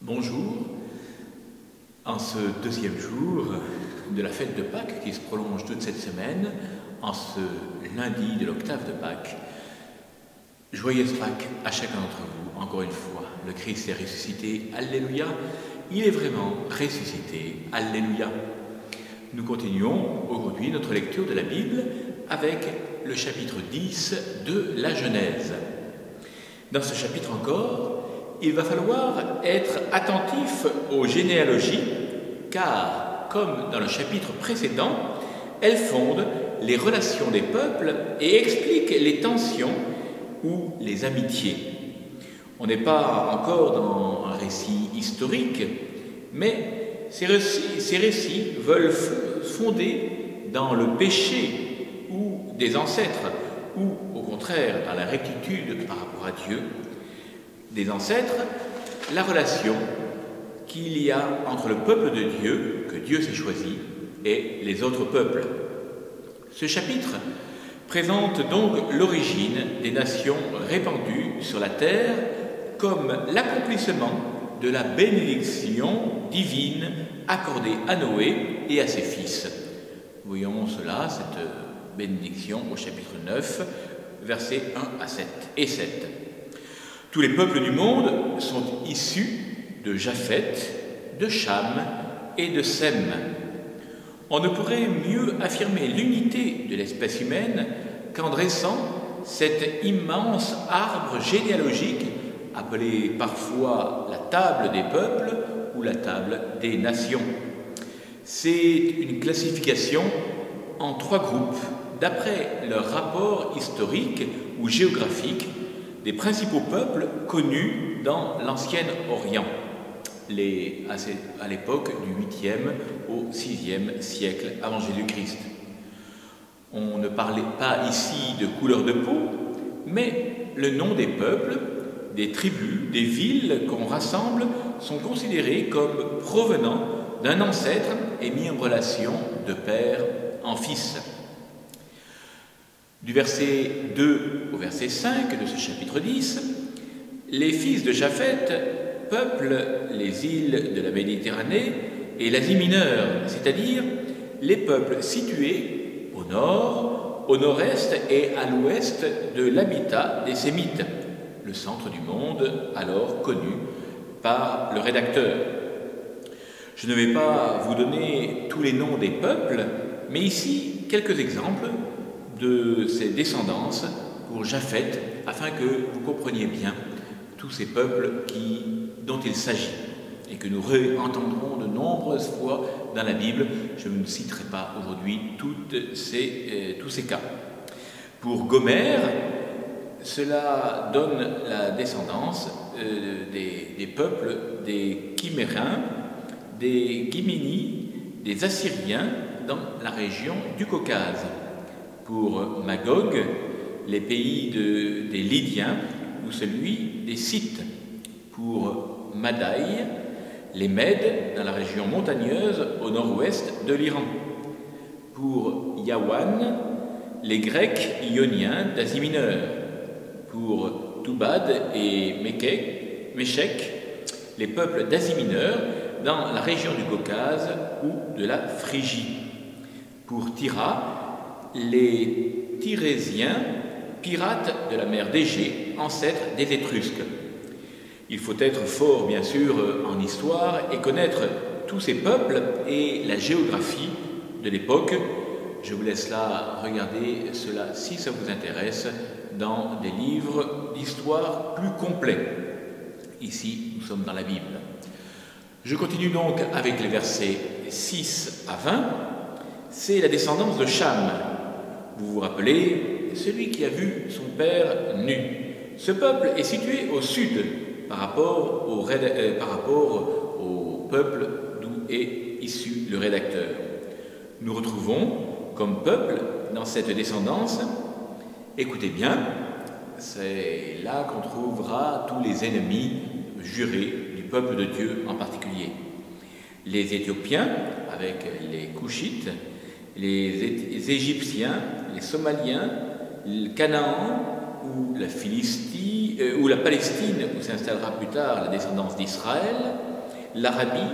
Bonjour, en ce deuxième jour de la fête de Pâques qui se prolonge toute cette semaine, en ce lundi de l'octave de Pâques, joyeuse Pâques à chacun d'entre vous, encore une fois. Le Christ est ressuscité, Alléluia, il est vraiment ressuscité, Alléluia. Nous continuons aujourd'hui notre lecture de la Bible avec le chapitre 10 de la Genèse. Dans ce chapitre encore, il va falloir être attentif aux généalogies, car, comme dans le chapitre précédent, elles fondent les relations des peuples et expliquent les tensions ou les amitiés. On n'est pas encore dans un récit historique, mais ces récits veulent fonder dans le péché ou des ancêtres, ou au contraire dans la rectitude par rapport à Dieu, des ancêtres, la relation qu'il y a entre le peuple de Dieu, que Dieu s'est choisi, et les autres peuples. Ce chapitre présente donc l'origine des nations répandues sur la terre comme l'accomplissement de la bénédiction divine accordée à Noé et à ses fils. Voyons cela, cette bénédiction au chapitre 9, versets 1 à 7 et 7. Tous les peuples du monde sont issus de Japheth, de Cham et de Sem. On ne pourrait mieux affirmer l'unité de l'espèce humaine qu'en dressant cet immense arbre généalogique appelé parfois la table des peuples ou la table des nations. C'est une classification en 3 groupes d'après leur rapport historique ou géographique des principaux peuples connus dans l'Ancien Orient, à l'époque du 8e au 6e siècle avant Jésus-Christ. On ne parlait pas ici de couleur de peau, mais le nom des peuples, des tribus, des villes qu'on rassemble sont considérés comme provenant d'un ancêtre et mis en relation de père en fils. Du verset 2 au verset 5 de ce chapitre 10, les fils de Japheth peuplent les îles de la Méditerranée et l'Asie mineure, c'est-à-dire les peuples situés au nord, au nord-est et à l'ouest de l'habitat des Sémites, le centre du monde alors connu par le rédacteur. Je ne vais pas vous donner tous les noms des peuples, mais ici quelques exemples de ces descendances pour Japheth, afin que vous compreniez bien tous ces peuples dont il s'agit et que nous entendrons de nombreuses fois dans la Bible. Je ne citerai pas aujourd'hui tous ces cas. Pour Gomère, cela donne la descendance des peuples des Kimériens, des Guiménis, des Assyriens dans la région du Caucase. Pour Magog, les pays des Lydiens ou celui des Scythes. Pour Madaï, les Mèdes dans la région montagneuse au nord-ouest de l'Iran. Pour Yawan, les Grecs ioniens d'Asie mineure. Pour Toubad et Méchec, les peuples d'Asie mineure dans la région du Caucase ou de la Phrygie. Pour Tyra, les Tyrésiens, pirates de la mer d'Égée, ancêtres des Étrusques. Il faut être fort, bien sûr, en histoire et connaître tous ces peuples et la géographie de l'époque. Je vous laisse là regarder cela, si ça vous intéresse, dans des livres d'histoire plus complets. Ici, nous sommes dans la Bible. Je continue donc avec les versets 6 à 20. C'est la descendance de Cham. Vous vous rappelez, celui qui a vu son père nu. Ce peuple est situé au sud par rapport au peuple d'où est issu le rédacteur. Nous retrouvons comme peuple dans cette descendance, écoutez bien, c'est là qu'on trouvera tous les ennemis jurés du peuple de Dieu en particulier. Les Éthiopiens avec les Couchites, les Égyptiens, les Somaliens, le Canaan ou la Palestine, où s'installera plus tard la descendance d'Israël, l'Arabie,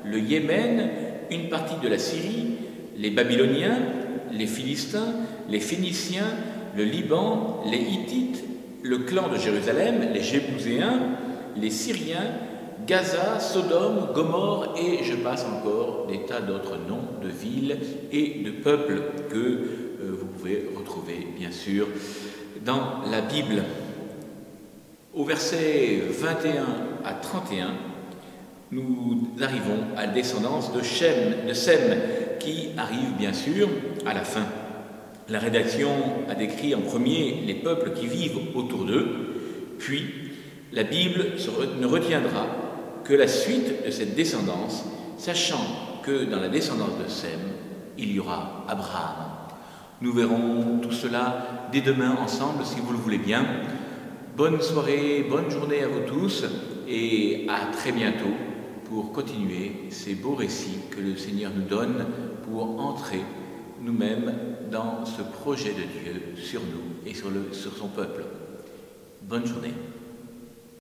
le Yémen, une partie de la Syrie, les Babyloniens, les Philistins, les Phéniciens, le Liban, les Hittites, le clan de Jérusalem, les Jébuséens, les Syriens, Gaza, Sodome, Gomorrhe et je passe encore des tas d'autres noms de villes et de peuples que vous pouvez retrouver bien sûr dans la Bible. Au verset 21 à 31, nous arrivons à la descendance de Sem, qui arrive bien sûr à la fin. La rédaction a décrit en premier les peuples qui vivent autour d'eux, puis la Bible ne retiendra que la suite de cette descendance, sachant que dans la descendance de Sem, il y aura Abraham. Nous verrons tout cela dès demain ensemble, si vous le voulez bien. Bonne soirée, bonne journée à vous tous et à très bientôt pour continuer ces beaux récits que le Seigneur nous donne pour entrer nous-mêmes dans ce projet de Dieu sur nous et sur son peuple. Bonne journée.